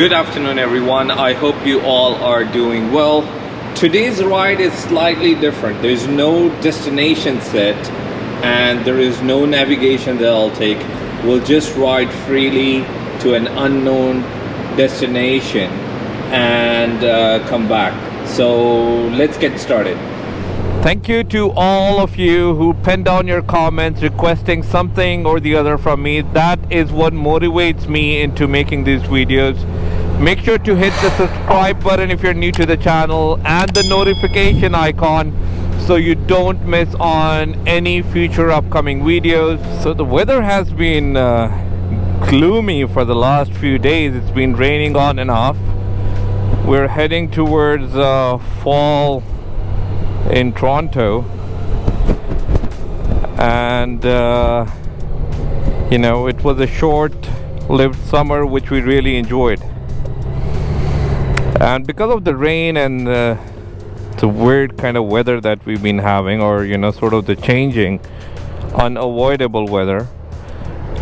Good afternoon everyone, I hope you all are doing well. Today's ride is slightly different. There's no destination set and there is no navigation that I'll take. We'll just ride freely to an unknown destination and come back. So let's get started. Thank you to all of you who penned down your comments requesting something or the other from me. That is what motivates me into making these videos. Make sure to hit the subscribe button if you're new to the channel and the notification icon so you don't miss on any future upcoming videos. So the weather has been gloomy for the last few days. It's been raining on and off. We're heading towards fall in Toronto, and you know, it was a short-lived summer which we really enjoyed, and because of the rain and the weird kind of weather that we've been having, or you know, sort of the changing unavoidable weather,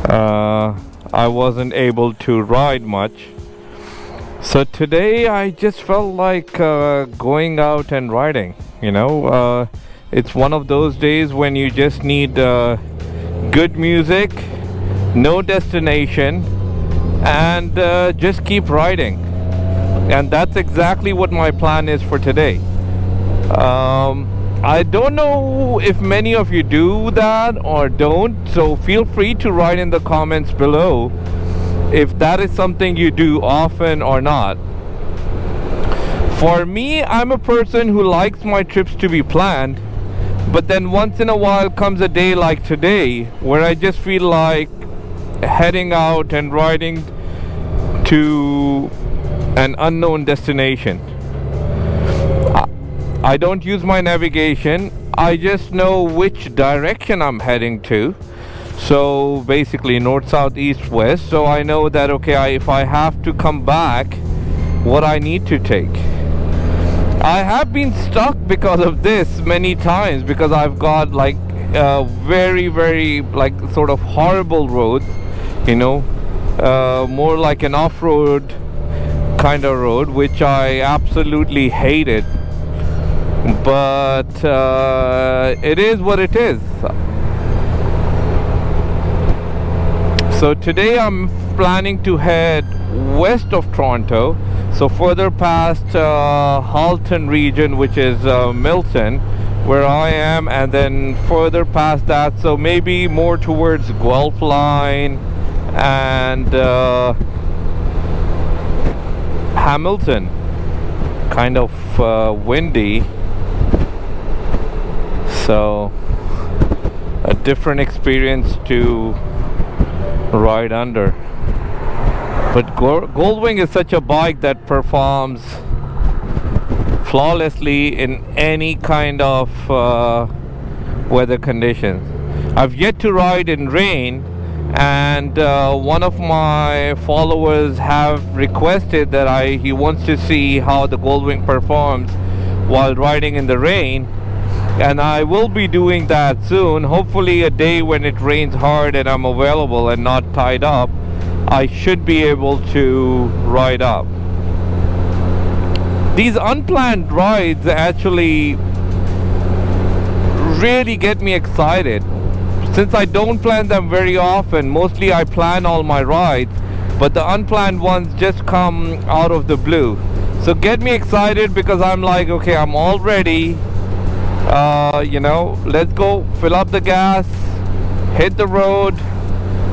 I wasn't able to ride much. So today I just felt like going out and riding. You know, it's one of those days when you just need good music, no destination, and just keep riding. And that's exactly what my plan is for today. I don't know if many of you do that or don't, so feel free to write in the comments below if that is something you do often or not. For me, I'm a person who likes my trips to be planned, but then once in a while comes a day like today where I just feel like heading out and riding to an unknown destination. I don't use my navigation, I just know which direction I'm heading to. So basically north, south, east, west. So I know that okay, if I have to come back, what I need to take. I have been stuck because of this many times, because I've got like very like sort of horrible roads, you know, more like an off-road kind of road, which I absolutely hated. But it is what it is. So today I'm planning to head west of Toronto, so further past Halton region, which is Milton, where I am, and then further past that, so maybe more towards Guelph Line and Hamilton. Kind of windy, so a different experience to ride under. But GoldWing is such a bike that performs flawlessly in any kind of weather conditions. I've yet to ride in rain, and one of my followers have requested that he wants to see how the GoldWing performs while riding in the rain, and I will be doing that soon. Hopefully a day when it rains hard and I'm available and not tied up, I should be able to ride up. These unplanned rides actually really get me excited. Since I don't plan them very often, mostly I plan all my rides, but the unplanned ones just come out of the blue. So get me excited, because I'm like, okay, I'm all ready. You know, let's go fill up the gas, hit the road,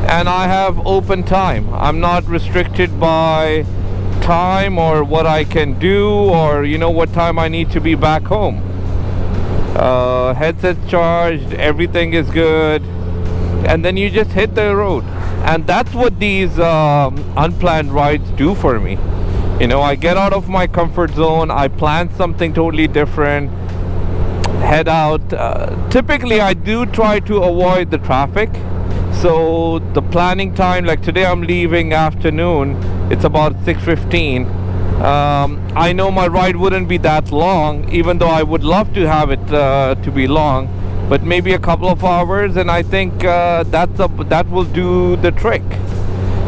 and I have open time. I'm not restricted by time or what I can do, or you know, what time I need to be back home. Headset charged, everything is good, and then you just hit the road. And that's what these unplanned rides do for me. You know, I get out of my comfort zone, I plan something totally different, head out. Typically I do try to avoid the traffic, so the planning time, like today I'm leaving afternoon, it's about 6:15. I know my ride wouldn't be that long, even though I would love to have it to be long, but maybe a couple of hours, and I think that will do the trick.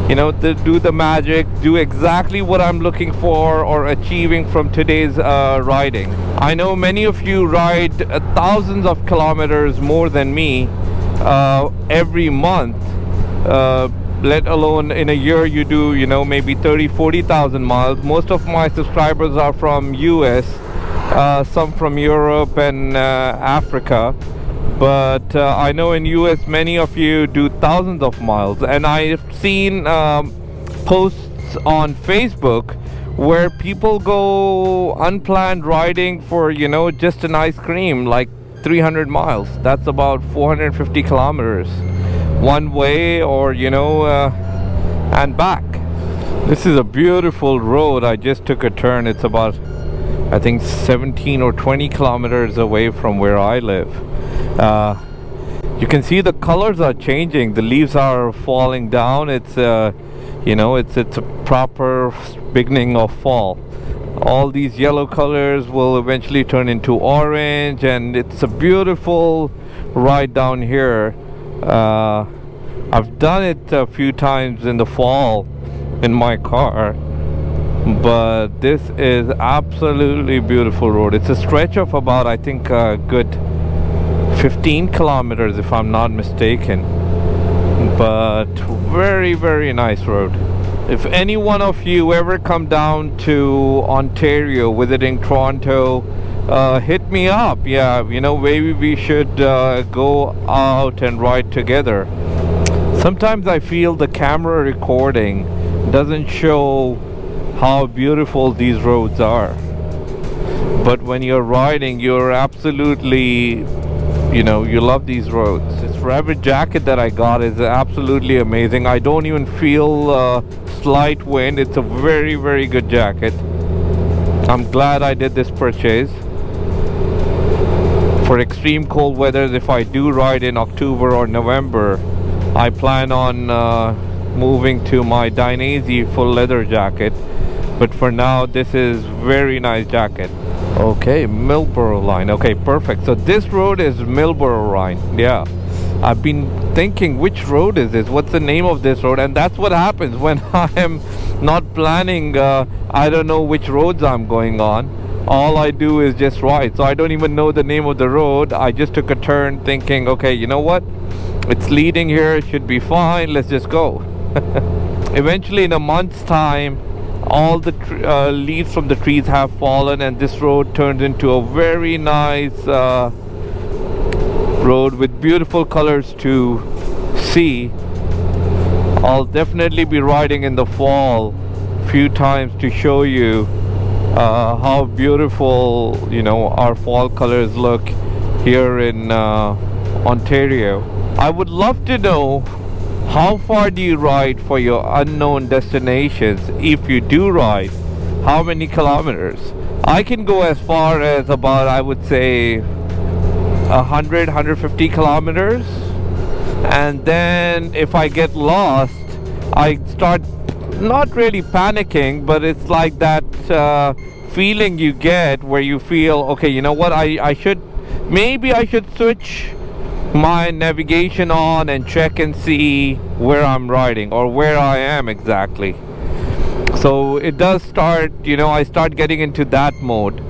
you know, to do the magic, do exactly what I'm looking for or achieving from today's riding. I know many of you ride thousands of kilometers more than me every month, let alone in a year you do, you know, maybe 30,000-40,000 miles. Most of my subscribers are from US, some from Europe and Africa. But I know in US many of you do thousands of miles, and I've seen posts on Facebook where people go unplanned riding for, you know, just an ice cream, like 300 miles. That's about 450 kilometers one way, or, you know, and back. This is a beautiful road. I just took a turn. It's about, I think, 17 or 20 kilometers away from where I live. You can see the colors are changing. The leaves are falling down. It's you know, it's a proper beginning of fall. All these yellow colors will eventually turn into orange, and it's a beautiful ride down here. I've done it a few times in the fall in my car, but this is absolutely beautiful road. It's a stretch of about, I think, a good 15 kilometers if I'm not mistaken, but very, very nice road. If any one of you ever come down to Ontario visiting Toronto, hit me up. Yeah, you know, maybe we should go out and ride together. Sometimes I feel the camera recording doesn't show how beautiful these roads are, but when you're riding, you're absolutely, you know, you love these roads. This rabbit jacket that I got is absolutely amazing. I don't even feel slight wind. It's a very, very good jacket. I'm glad I did this purchase. For extreme cold weather, if I do ride in October or November, I plan on moving to my Dainese full leather jacket. But for now, this is very nice jacket. Okay, Millborough line. Okay, perfect. So this road is Millborough line. Yeah, I've been thinking, which road is this? What's the name of this road? And that's what happens when I am not planning. I don't know which roads I'm going on. All I do is just ride. So I don't even know the name of the road. I just took a turn thinking, okay, you know what? It's leading here. It should be fine. Let's just go. Eventually, in a month's time, all the leaves from the trees have fallen, and this road turns into a very nice road with beautiful colors to see. I'll definitely be riding in the fall a few times to show you how beautiful, you know, our fall colors look here in Ontario. I would love to know, how far do you ride for your unknown destinations? If you do ride, how many kilometers? I can go as far as about, I would say, 150 kilometers. And then if I get lost, I start not really panicking, but it's like that feeling you get where you feel, okay, you know what, maybe I should switch my navigation on and check and see where I'm riding or where I am exactly. So it does start, you know, I start getting into that mode.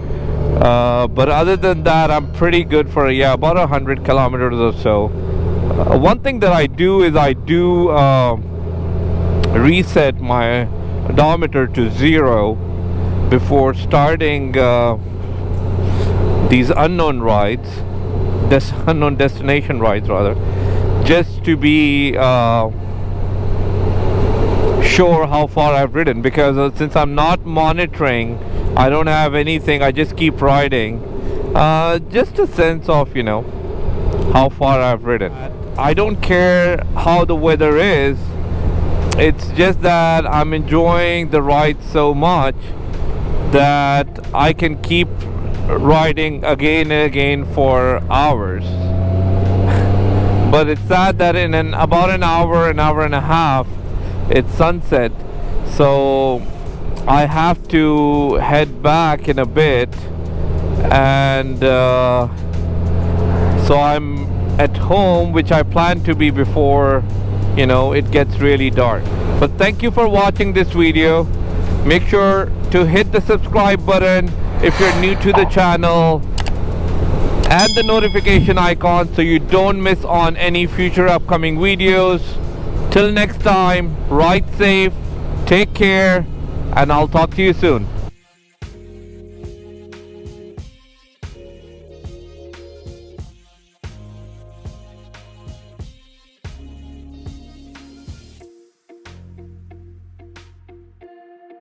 But other than that, I'm pretty good for, yeah, about 100 kilometers or so. One thing that I do is I do reset my odometer to 0 before starting these unknown rides. Unknown destination rides rather, just to be sure how far I've ridden, because since I'm not monitoring, I don't have anything, I just keep riding, just a sense of, you know, how far I've ridden. I don't care how the weather is, it's just that I'm enjoying the ride so much that I can keep riding again and again for hours. But it's sad that in about an hour and a half, it's sunset, so I have to head back in a bit, and so I'm at home, which I plan to be before, you know, it gets really dark. But thank you for watching this video. Make sure to hit the subscribe button if you're new to the channel, and the notification icon so you don't miss on any future upcoming videos. Till next time, ride safe, take care, and I'll talk to you soon.